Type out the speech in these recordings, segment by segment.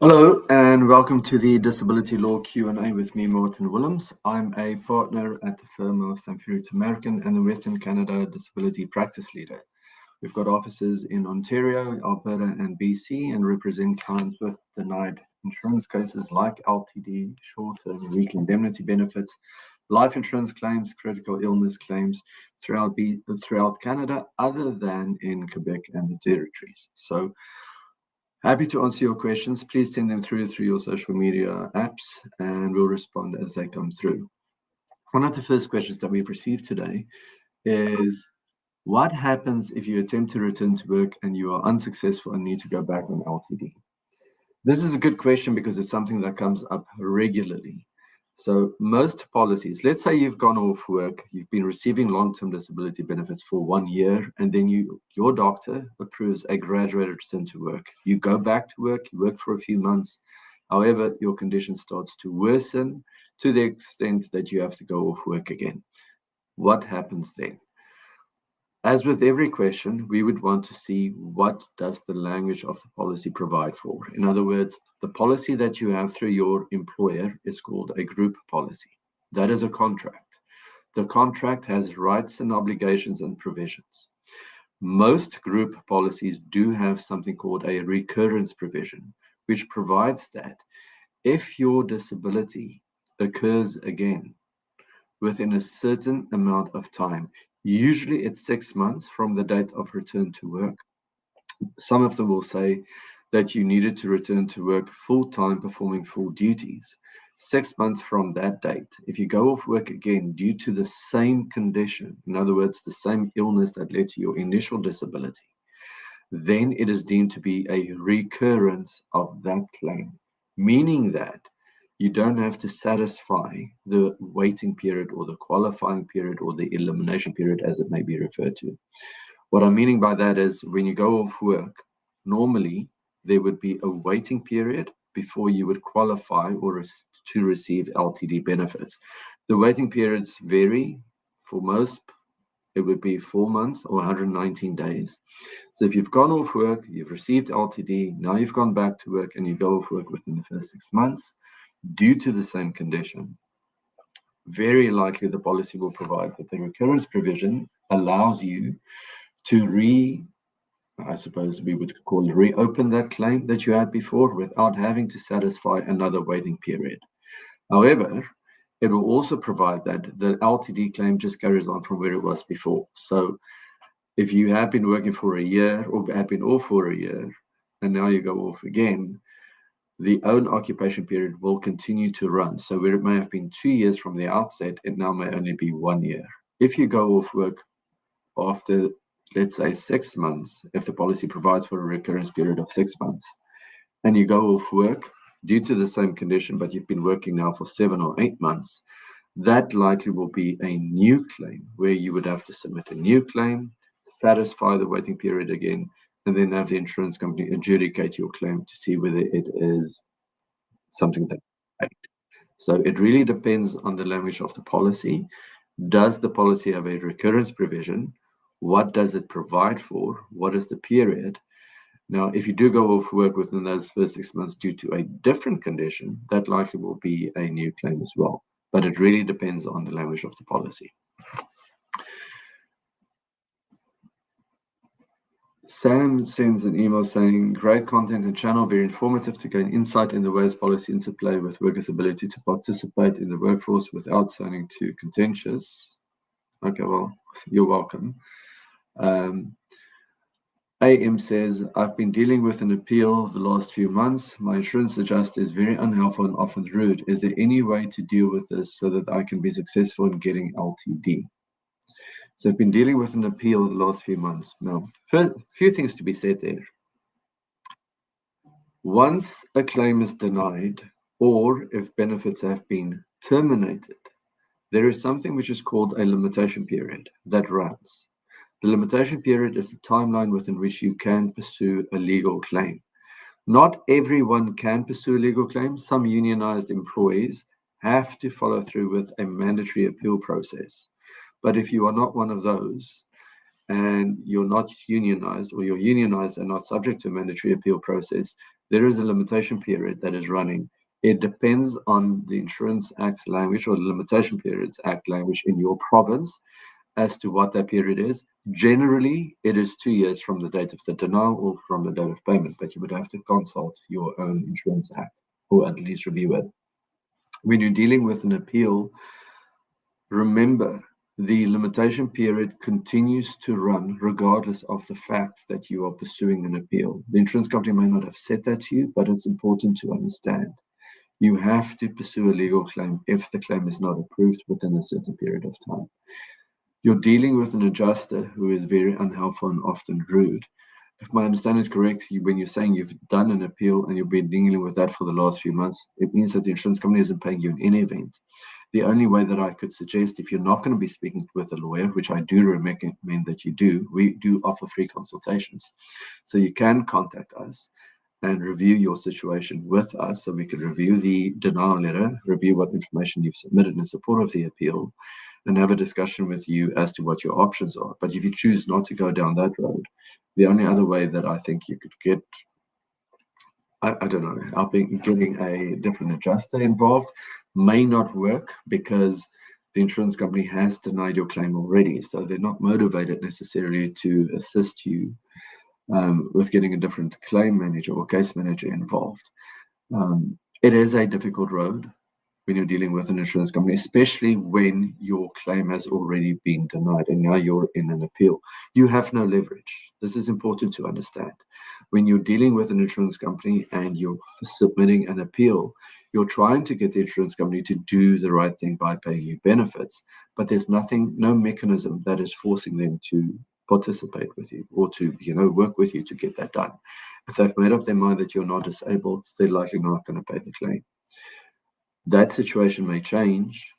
Hello and welcome to the Disability Law Q&A with me, Martin Willemse. I'm a partner at the firm of Samfiru, Tumarkin and the Western Canada Disability Practice Leader. We've got offices in Ontario, Alberta and BC and represent clients with denied insurance cases like LTD, short-term weekly indemnity benefits, life insurance claims, critical illness claims throughout Canada other than in Quebec and the territories. So happy to answer your questions. Please send them through your social media apps and we'll respond as they come through. One of the first questions that we've received today is, what happens if you attempt to return to work and you are unsuccessful and need to go back on LTD? This is a good question because it's something that comes up regularly. So most policies, let's say you've gone off work, you've been receiving long-term disability benefits for 1 year, and then your doctor approves a graduated return to work. You go back to work, you work for a few months. However, your condition starts to worsen to the extent that you have to go off work again. What happens then? As with every question, we would want to see what does the language of the policy provide for. In other words, the policy that you have through your employer is called a group policy. That is a contract. The contract has rights and obligations and provisions. Most group policies do have something called a recurrence provision, which provides that if your disability occurs again within a certain amount of time, usually it's 6 months from the date of return to work. Some of them will say that you needed to return to work full-time performing full duties. 6 months from that date, if you go off work again due to the same condition, in other words, the same illness that led to your initial disability, then it is deemed to be a recurrence of that claim, meaning that you don't have to satisfy the waiting period or the qualifying period or the elimination period, as it may be referred to. What I'm meaning by that is when you go off work, normally there would be a waiting period before you would qualify or to receive LTD benefits. The waiting periods vary. For most, it would be 4 months or 119 days. So if you've gone off work, you've received LTD, now you've gone back to work and you go off work within the first 6 months, due to the same condition, very likely the policy will provide that the recurrence provision allows you to I suppose we would call reopen that claim that you had before without having to satisfy another waiting period. However, it will also provide that the LTD claim just carries on from where it was before. So if you have been working for a year or have been off for a year and now you go off again, the own occupation period will continue to run. So where it may have been 2 years from the outset, it now may only be 1 year. If you go off work after, let's say, 6 months, if the policy provides for a recurrence period of 6 months, and you go off work due to the same condition, but you've been working now for 7 or 8 months, that likely will be a new claim where you would have to submit a new claim, satisfy the waiting period again, and then have the insurance company adjudicate your claim to see whether it is something that paid. So it really depends on the language of the policy. Does the policy have a recurrence provision? What does it provide for? What is the period? Now, if you do go off work within those first 6 months due to a different condition, that likely will be a new claim as well. But it really depends on the language of the policy. Sam sends an email saying, great content and channel, very informative to gain insight in the ways policy interplay with workers' ability to participate in the workforce without sounding too contentious. Okay, well, you're welcome. AM says, I've been dealing with an appeal the last few months. My insurance adjuster is very unhelpful and often rude. Is there any way to deal with this so that I can be successful in getting LTD? So I've been dealing with an appeal the last few months. Now, a few things to be said there. Once a claim is denied, or if benefits have been terminated, there is something which is called a limitation period that runs. The limitation period is the timeline within which you can pursue a legal claim. Not everyone can pursue a legal claim. Some unionized employees have to follow through with a mandatory appeal process. But if you are not one of those, and you're not unionized, or you're unionized and not subject to a mandatory appeal process, there is a limitation period that is running. It depends on the Insurance Act language, or the Limitation Periods Act language in your province, as to what that period is. Generally, it is 2 years from the date of the denial or from the date of payment, but you would have to consult your own Insurance Act, or at least review it. When you're dealing with an appeal, remember, the limitation period continues to run regardless of the fact that you are pursuing an appeal. The insurance company may not have said that to you, but it's important to understand. You have to pursue a legal claim if the claim is not approved within a certain period of time. You're dealing with an adjuster who is very unhelpful and often rude. If my understanding is correct, when you're saying you've done an appeal and you've been dealing with that for the last few months, it means that the insurance company isn't paying you in any event. The only way that I could suggest, if you're not going to be speaking with a lawyer, which I do recommend that you do, we do offer free consultations. So you can contact us and review your situation with us, so we can review the denial letter, review what information you've submitted in support of the appeal, and have a discussion with you as to what your options are. But if you choose not to go down that road, the only other way that I think you could get, I don't know, getting a different adjuster involved may not work, because the insurance company has denied your claim already. So they're not motivated necessarily to assist you with getting a different claim manager or case manager involved. It is a difficult road when you're dealing with an insurance company, especially when your claim has already been denied and now you're in an appeal. You have no leverage. This is important to understand. When you're dealing with an insurance company and you're submitting an appeal, you're trying to get the insurance company to do the right thing by paying you benefits, but there's no mechanism that is forcing them to participate with you or to work with you to get that done. If they've made up their mind that you're not disabled, they're likely not going to pay the claim. That situation may change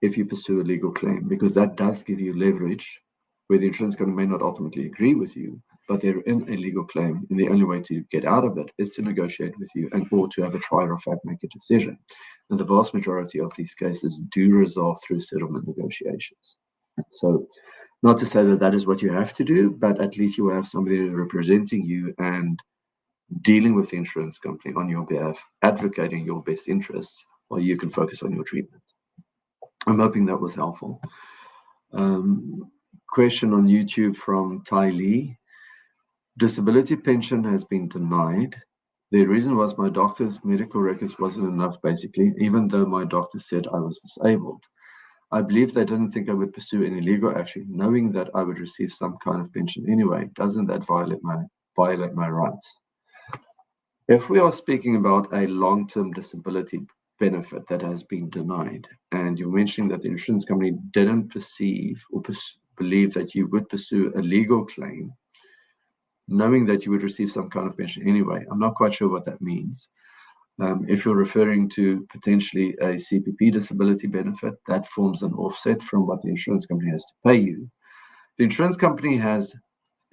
if you pursue a legal claim, because that does give you leverage where the insurance company may not ultimately agree with you, but they're in a legal claim, and the only way to get out of it is to negotiate with you or to have a trier of fact make a decision. And the vast majority of these cases do resolve through settlement negotiations. So not to say that that is what you have to do, but at least you will have somebody representing you and dealing with the insurance company on your behalf, advocating your best interests, while you can focus on your treatment. I'm hoping that was helpful. Question on YouTube from Ty Lee. Disability pension has been denied. The reason was my doctor's medical records wasn't enough, basically, even though my doctor said I was disabled. I believe they didn't think I would pursue any legal action, knowing that I would receive some kind of pension anyway. Doesn't that violate my rights? If we are speaking about a long-term disability benefit that has been denied, and you're mentioning that the insurance company didn't perceive or believe that you would pursue a legal claim, knowing that you would receive some kind of pension anyway, I'm not quite sure what that means. If you're referring to potentially a CPP disability benefit, that forms an offset from what the insurance company has to pay you. The insurance company has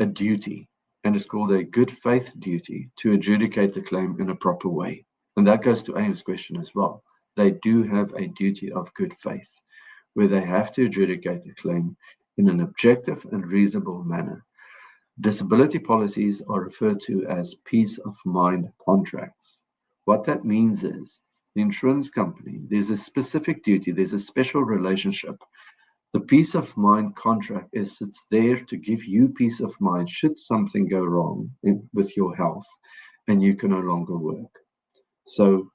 a duty, and it's called a good faith duty, to adjudicate the claim in a proper way. And that goes to Aim's question as well. They do have a duty of good faith, where they have to adjudicate the claim in an objective and reasonable manner. Disability policies are referred to as peace of mind contracts. What that means is the insurance company, there's a specific duty, there's a special relationship. The peace of mind contract is it's there to give you peace of mind should something go wrong with your health and you can no longer work. So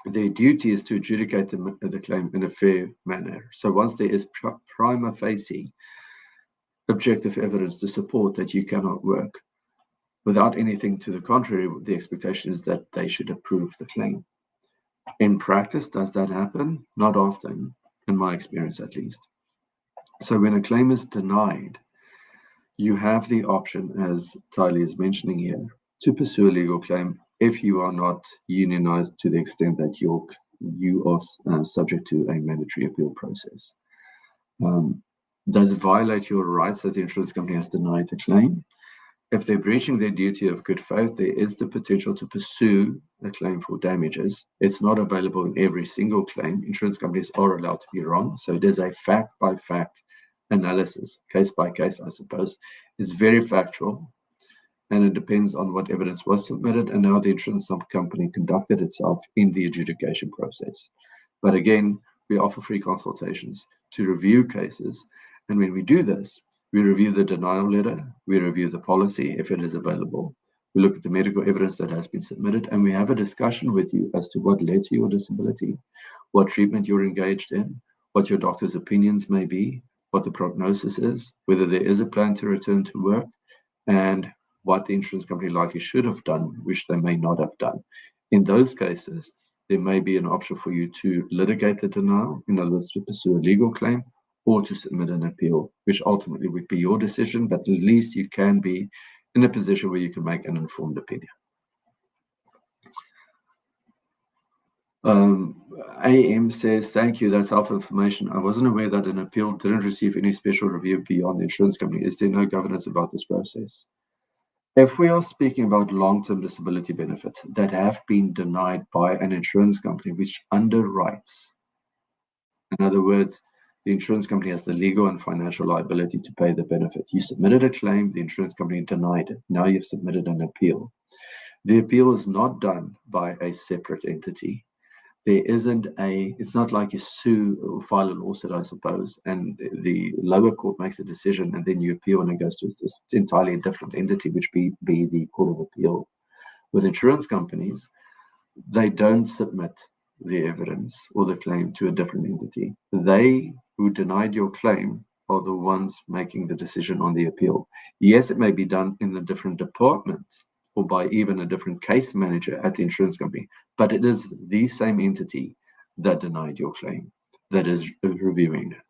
their duty is to adjudicate the claim in a fair manner. So once there is prima facie objective evidence to support that you cannot work, without anything to the contrary, the expectation is that they should approve the claim. In practice, does that happen? Not often, in my experience at least. So when a claim is denied, you have the option, as Tylee is mentioning here, to pursue a legal claim if you are not unionized to the extent that you are subject to a mandatory appeal process. Does it violate your rights that the insurance company has denied the claim? If they're breaching their duty of good faith, there is the potential to pursue a claim for damages. It's not available in every single claim. Insurance companies are allowed to be wrong, so it is a fact-by-fact analysis, case by case, I suppose, is very factual, and it depends on what evidence was submitted and how the insurance company conducted itself in the adjudication process. But again, we offer free consultations to review cases, and when we do this, we review the denial letter, we review the policy if it is available, we look at the medical evidence that has been submitted, and we have a discussion with you as to what led to your disability, what treatment you're engaged in, what your doctor's opinions may be, what the prognosis is, whether there is a plan to return to work, and what the insurance company likely should have done, which they may not have done. In those cases, there may be an option for you to litigate the denial, in other words, to pursue a legal claim, or to submit an appeal, which ultimately would be your decision, but at least you can be in a position where you can make an informed opinion. AM says, thank you, that's helpful information. I wasn't aware that an appeal didn't receive any special review beyond the insurance company. Is there no governance about this process? If we are speaking about long-term disability benefits that have been denied by an insurance company which underwrites, in other words, the insurance company has the legal and financial liability to pay the benefit. You submitted a claim, the insurance company denied it. Now you've submitted an appeal. The appeal is not done by a separate entity. It's not like you sue or file a lawsuit, I suppose, and the lower court makes a decision and then you appeal and it goes to this entirely different entity, which be the Court of Appeal. With insurance companies, they don't submit the evidence or the claim to a different entity. They who denied your claim are the ones making the decision on the appeal. Yes, it may be done in a different department or by even a different case manager at the insurance company, but it is the same entity that denied your claim that is reviewing it.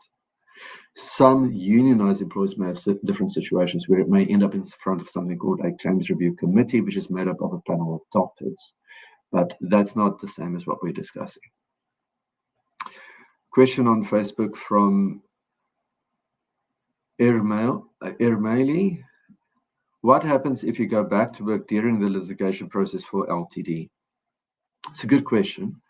Some unionized employees may have different situations where it may end up in front of something called a claims review committee, which is made up of a panel of doctors. But that's not the same as what we're discussing. Question on Facebook from Ermaili. What happens if you go back to work during the litigation process for LTD? It's a good question.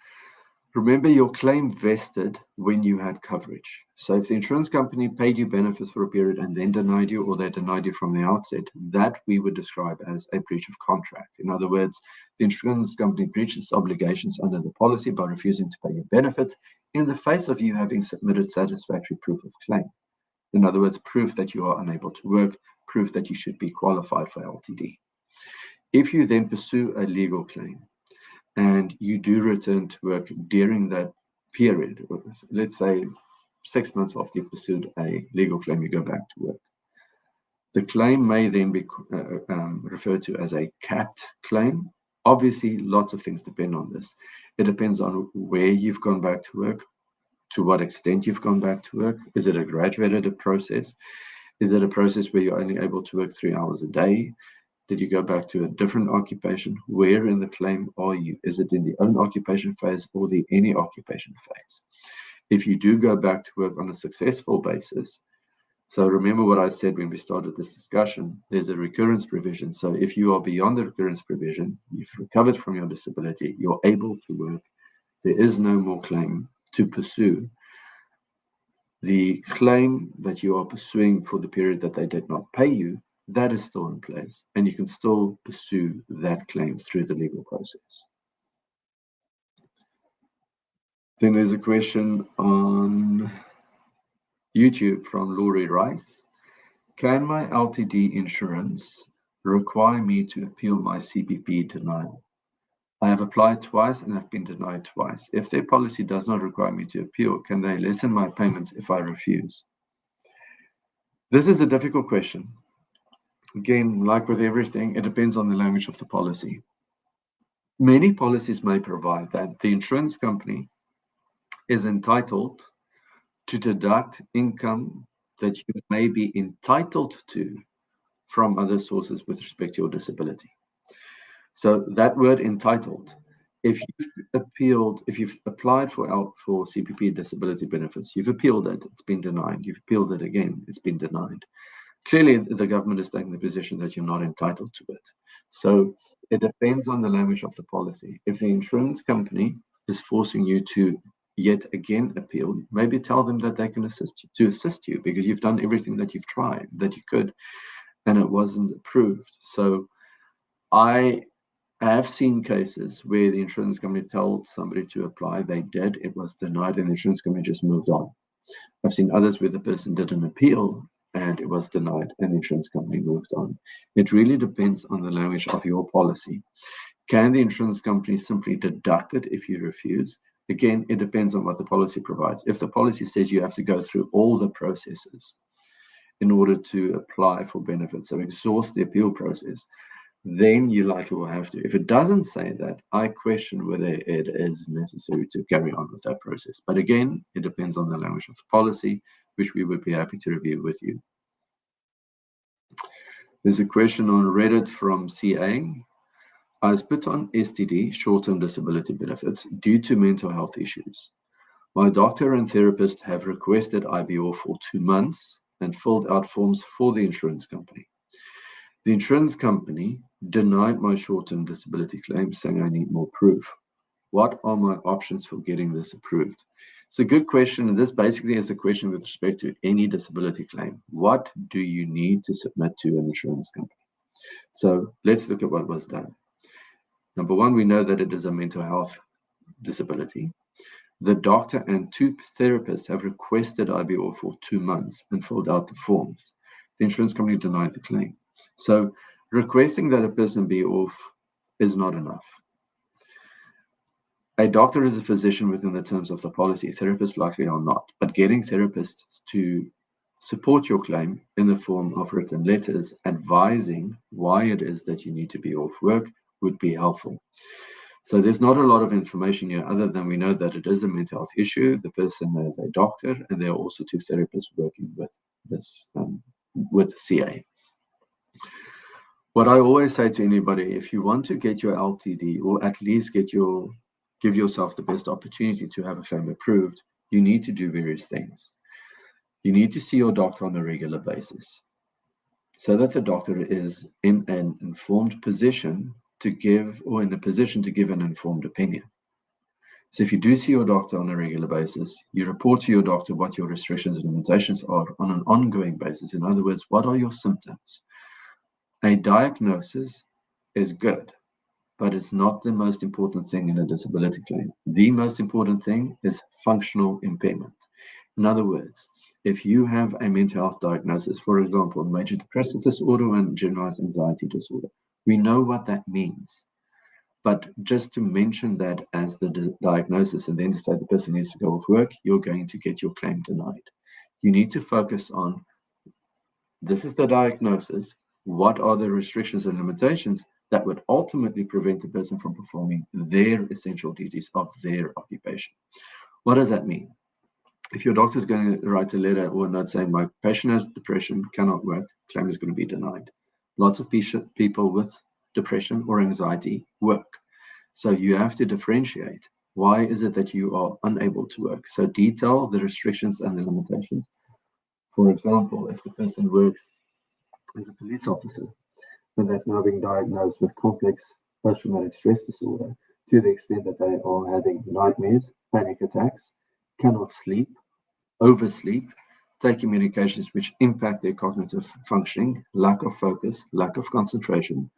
Remember, your claim vested when you had coverage. So if the insurance company paid you benefits for a period and then denied you, or they denied you from the outset, that we would describe as a breach of contract. In other words, the insurance company breaches its obligations under the policy by refusing to pay you benefits in the face of you having submitted satisfactory proof of claim. In other words, proof that you are unable to work, proof that you should be qualified for LTD. If you then pursue a legal claim, and you do return to work during that period, let's say 6 months after you've pursued a legal claim, you go back to work. The claim may then be referred to as a capped claim. Obviously, lots of things depend on this. It depends on where you've gone back to work, to what extent you've gone back to work. Is it a graduated process? Is it a process where you're only able to work 3 hours a day? Did you go back to a different occupation? Where in the claim are you? Is it in the own occupation phase or the any occupation phase? If you do go back to work on a successful basis, so remember what I said when we started this discussion, there's a recurrence provision. So if you are beyond the recurrence provision, you've recovered from your disability, you're able to work, there is no more claim to pursue. The claim that you are pursuing for the period that they did not pay you, that is still in place, and you can still pursue that claim through the legal process. Then there's a question on YouTube from Laurie Rice. Can my LTD insurance require me to appeal my CPP denial? I have applied twice and have been denied twice. If their policy does not require me to appeal, can they lessen my payments if I refuse? This is a difficult question. Again, like with everything, it depends on the language of the policy. Many policies may provide that the insurance company is entitled to deduct income that you may be entitled to from other sources with respect to your disability. So that word entitled, if you've applied for CPP disability benefits, you've appealed it, it's been denied. You've appealed it again, it's been denied. Clearly, the government is taking the position that you're not entitled to it. So it depends on the language of the policy. If the insurance company is forcing you to yet again appeal, maybe tell them that they can assist you because you've done everything that you could, and it wasn't approved. So I have seen cases where the insurance company told somebody to apply, they did, it was denied, and the insurance company just moved on. I've seen others where the person did an appeal and it was denied and the insurance company moved on. It really depends on the language of your policy. Can the insurance company simply deduct it if you refuse? Again, it depends on what the policy provides. If the policy says you have to go through all the processes in order to apply for benefits, so exhaust the appeal process, then you likely will have to. If it doesn't say that, I question whether it is necessary to carry on with that process. But again, it depends on the language of the policy, which we would be happy to review with you. There's a question on Reddit from CA. I was put on STD, short-term disability benefits, due to mental health issues. My doctor and therapist have requested I be off for 2 months and filled out forms for the insurance company. The insurance company denied my short-term disability claim, saying I need more proof. What are my options for getting this approved? It's a good question, and this basically is the question with respect to any disability claim. What do you need to submit to an insurance company? So let's look at what was done. Number one, we know that it is a mental health disability. The doctor and 2 therapists have requested I be off for 2 months and filled out the forms. The insurance company denied the claim. So requesting that a person be off is not enough. A doctor is a physician within the terms of the policy. Therapists likely are not. But getting therapists to support your claim in the form of written letters advising why it is that you need to be off work would be helpful. So there's not a lot of information here other than we know that it is a mental health issue. The person is a doctor, and there are also 2 therapists working with this, with CA. What I always say to anybody, if you want to get your LTD or at least give yourself the best opportunity to have a claim approved, you need to do various things. You need to see your doctor on a regular basis so that the doctor is in an informed position to give, or in a position to give an informed opinion. So if you do see your doctor on a regular basis, you report to your doctor what your restrictions and limitations are on an ongoing basis. In other words, what are your symptoms? A diagnosis is good, but it's not the most important thing in a disability claim. The most important thing is functional impairment. In other words, if you have a mental health diagnosis, for example, major depressive disorder and generalized anxiety disorder, we know what that means. But just to mention that as the diagnosis and then to say the person needs to go off work, you're going to get your claim denied. You need to focus on, this is the diagnosis, what are the restrictions and limitations that would ultimately prevent the person from performing their essential duties of their occupation. What does that mean? If your doctor is going to write a letter or a note saying my patient has depression, cannot work, claim is going to be denied. Lots of people with depression or anxiety work. So you have to differentiate. Why is it that you are unable to work? So detail the restrictions and the limitations. For example, if the person works as a police officer, and they've now been diagnosed with complex post-traumatic stress disorder to the extent that they are having nightmares, panic attacks, cannot sleep, oversleep, taking medications which impact their cognitive functioning, lack of focus, lack of concentration,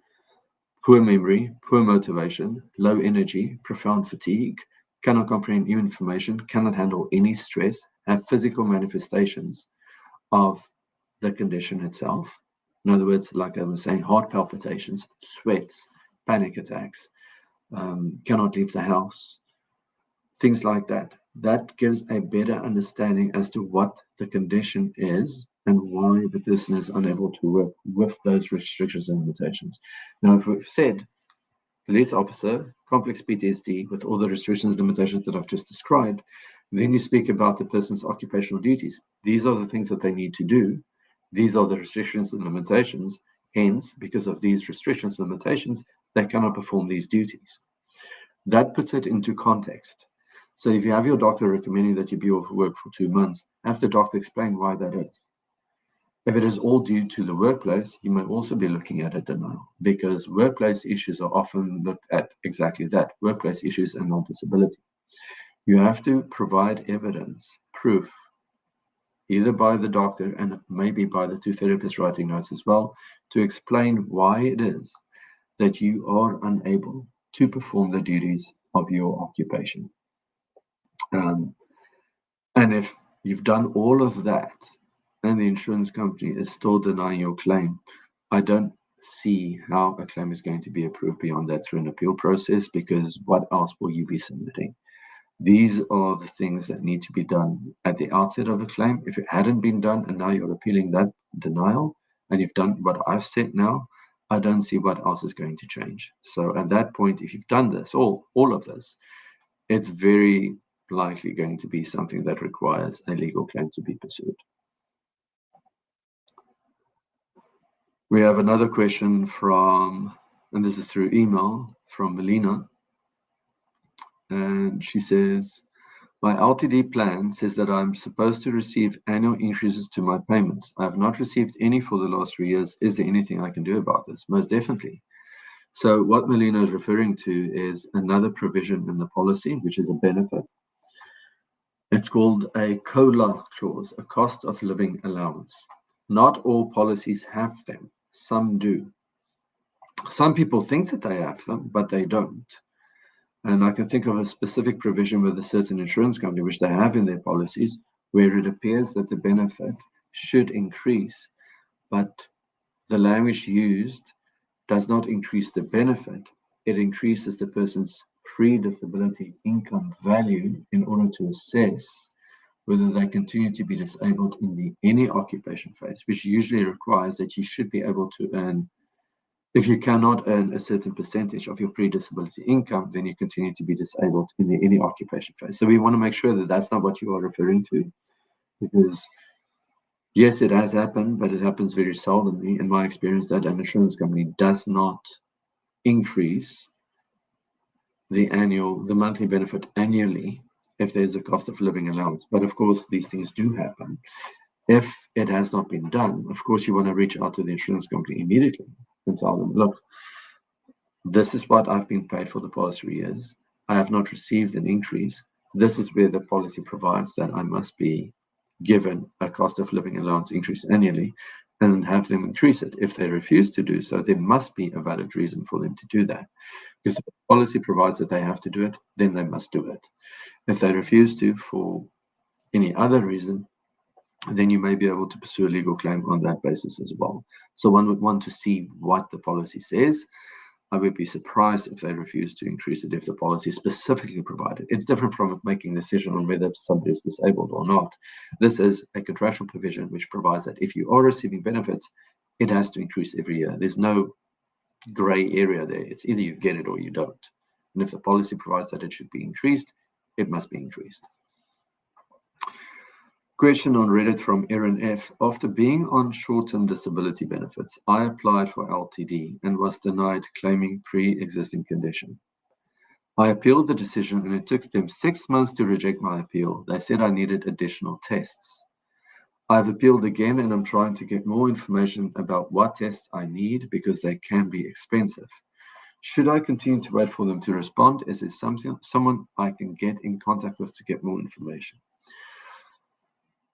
poor memory, poor motivation, low energy, profound fatigue, cannot comprehend new information, cannot handle any stress, have physical manifestations of the condition itself. In other words, like I was saying, heart palpitations, sweats, panic attacks, cannot leave the house, things like that. That gives a better understanding as to what the condition is and why the person is unable to work with those restrictions and limitations. Now, if we've said police officer, complex PTSD with all the restrictions and limitations that I've just described, then you speak about the person's occupational duties. These are the things that they need to do. These are the restrictions and limitations. Hence, because of these restrictions and limitations, they cannot perform these duties. That puts it into context. So if you have your doctor recommending that you be off work for 2 months, have the doctor explain why that is. If it is all due to the workplace, you may also be looking at a denial, because workplace issues are often looked at exactly that, workplace issues and non-disability. You have to provide evidence, proof, either by the doctor and maybe by the two therapists writing notes as well, to explain why it is that you are unable to perform the duties of your occupation. And if you've done all of that and the insurance company is still denying your claim, I don't see how a claim is going to be approved beyond that through an appeal process, because what else will you be submitting? These are the things that need to be done at the outset of a claim. If it hadn't been done and now you're appealing that denial and you've done what I've said now, I don't see what else is going to change. So at that point, if you've done this, all of this, it's very likely going to be something that requires a legal claim to be pursued. We have another question from, and this is through email, from Melina. And she says, my LTD plan says that I'm supposed to receive annual increases to my payments. I have not received any for the last 3 years. Is there anything I can do about this? Most definitely. So what Melina is referring to is another provision in the policy, which is a benefit. It's called a COLA clause, a cost of living allowance. Not all policies have them. Some do. Some people think that they have them, but they don't. And I can think of a specific provision with a certain insurance company, which they have in their policies, where it appears that the benefit should increase, but the language used does not increase the benefit. It increases the person's pre-disability income value in order to assess whether they continue to be disabled in the any occupation phase, which usually requires that you should be able to earn. If you cannot earn a certain percentage of your pre-disability income, then you continue to be disabled in the any occupation phase. So we want to make sure that that's not what you are referring to, because yes, it has happened, but it happens very seldomly. In my experience, that an insurance company does not increase the monthly benefit annually if there's a cost of living allowance. But of course, these things do happen. If it has not been done, of course, you want to reach out to the insurance company immediately and tell them, look, this is what I've been paid for the past 3 years. I have not received an increase. This is where the policy provides that I must be given a cost of living allowance increase annually, and have them increase it. If they refuse to do so, there must be a valid reason for them to do that. Because if the policy provides that they have to do it, then they must do it. If they refuse to for any other reason, then you may be able to pursue a legal claim on that basis as well. So one would want to see what the policy says. I would be surprised if they refuse to increase it if the policy specifically provided. It's different from making a decision on whether somebody is disabled or not. This is a contractual provision which provides that if you are receiving benefits, it has to increase every year. There's no gray area there. It's either you get it or you don't. And if the policy provides that it should be increased, it must be increased. Question on Reddit from Erin F. After being on short-term disability benefits, I applied for LTD and was denied claiming pre-existing condition. I appealed the decision and it took them 6 months to reject my appeal. They said I needed additional tests. I've appealed again and I'm trying to get more information about what tests I need because they can be expensive. Should I continue to wait for them to respond? Is there someone I can get in contact with to get more information?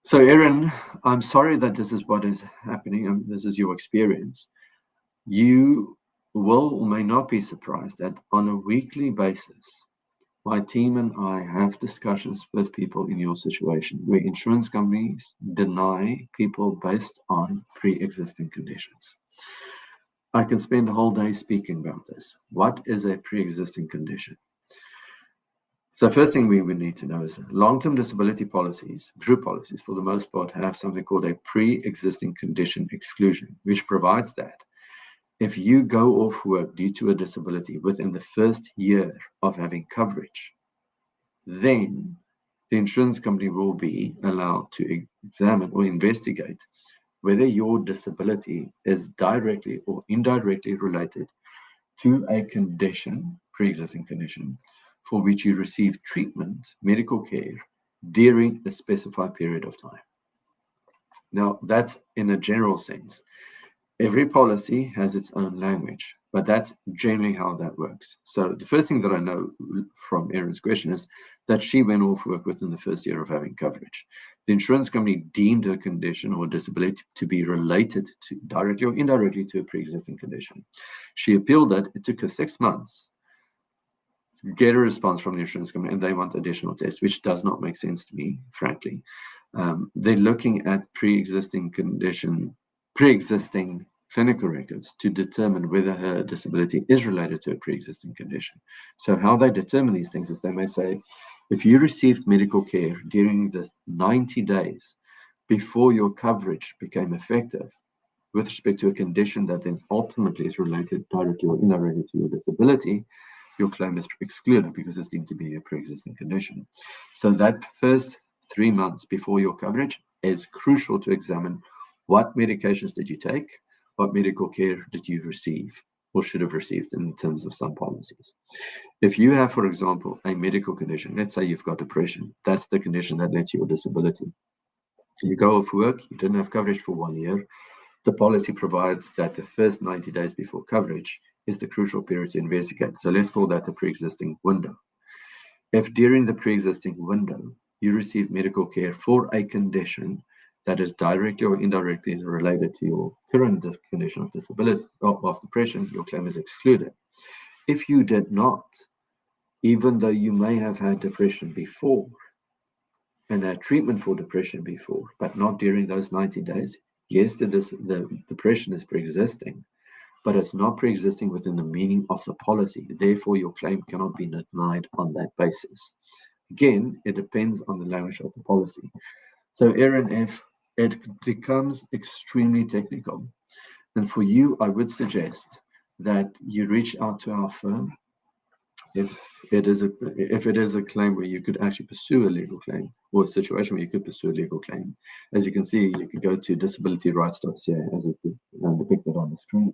So, Erin, I'm sorry that this is what is happening and this is your experience. You will or may not be surprised that on a weekly basis, my team and I have discussions with people in your situation where insurance companies deny people based on pre-existing conditions. I can spend a whole day speaking about this. What is a pre-existing condition? So first thing we would need to know is long-term disability policies, group policies for the most part, have something called a pre-existing condition exclusion, which provides that if you go off work due to a disability within the first year of having coverage, then the insurance company will be allowed to examine or investigate whether your disability is directly or indirectly related to a condition, pre-existing condition, for which you receive treatment, medical care, during a specified period of time. Now, that's in a general sense. Every policy has its own language, but that's generally how that works. So the first thing that I know from Erin's question is that she went off work within the first year of having coverage. The insurance company deemed her condition or disability to be related to directly or indirectly to a pre-existing condition. She appealed it. It took her 6 months to get a response from the insurance company, and they want additional tests, which does not make sense to me, frankly. They're looking at pre-existing clinical records to determine whether her disability is related to a pre-existing condition. So how they determine these things is they may say, if you received medical care during the 90 days before your coverage became effective with respect to a condition that then ultimately is related directly or indirectly to your disability, your claim is excluded because it's deemed to be a pre-existing condition. So that first 3 months before your coverage is crucial to examine what medications did you take, what medical care did you receive or should have received in terms of some policies. If you have, for example, a medical condition, let's say you've got depression, that's the condition that led to your disability. You go off work, you didn't have coverage for 1 year. The policy provides that the first 90 days before coverage is the crucial period to investigate. So let's call that the pre-existing window. If during the pre-existing window, you receive medical care for a condition that is directly or indirectly related to your current condition of disability or of depression, your claim is excluded. If you did not, even though you may have had depression before and had treatment for depression before, but not during those 90 days, yes, the depression is pre-existing, but it's not pre-existing within the meaning of the policy. Therefore, your claim cannot be denied on that basis. Again, it depends on the language of the policy. So, Erin, if it becomes extremely technical, then for you, I would suggest that you reach out to our firm if it is a claim where you could actually pursue a legal claim, or a situation where you could pursue a legal claim. As you can see, you can go to disabilityrights.ca as is depicted on the screen.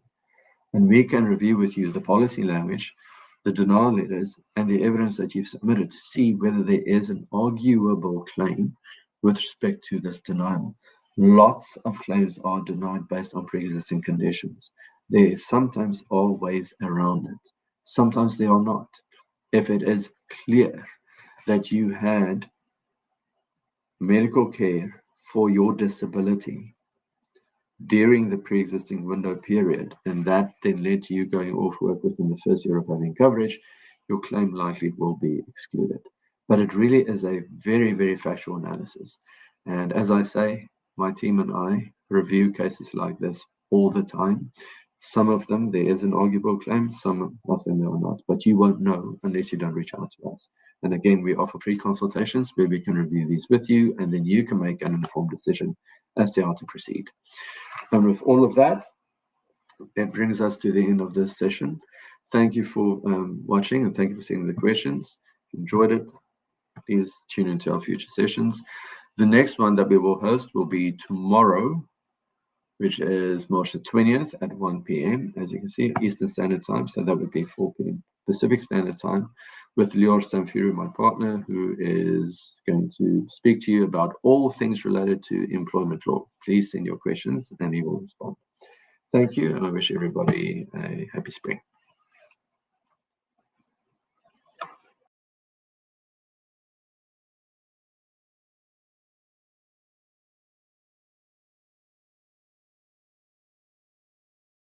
And we can review with you the policy language, the denial letters, and the evidence that you've submitted to see whether there is an arguable claim with respect to this denial. Lots of claims are denied based on pre-existing conditions. There sometimes are ways around it. Sometimes there are not. If it is clear that you had medical care for your disability during the pre-existing window period, and that then led to you going off work within the first year of having coverage, your claim likely will be excluded. But it really is a very, very factual analysis. And as I say, my team and I review cases like this all the time. Some of them, there is an arguable claim, some of them there are not, but you won't know unless you don't reach out to us. And again, we offer free consultations where we can review these with you, and then you can make an informed decision as to how to proceed. And with all of that, it brings us to the end of this session. Thank you for watching, and thank you for seeing the questions. If you enjoyed it, please tune into our future sessions. The next one that we will host will be tomorrow, which is March the 20th at 1 p.m., as you can see, Eastern Standard Time. So that would be 4 p.m. Pacific Standard Time, with Samfiru, my partner, who is going to speak to you about all things related to employment law. Please send your questions and he will respond. Thank you, and I wish everybody a happy spring.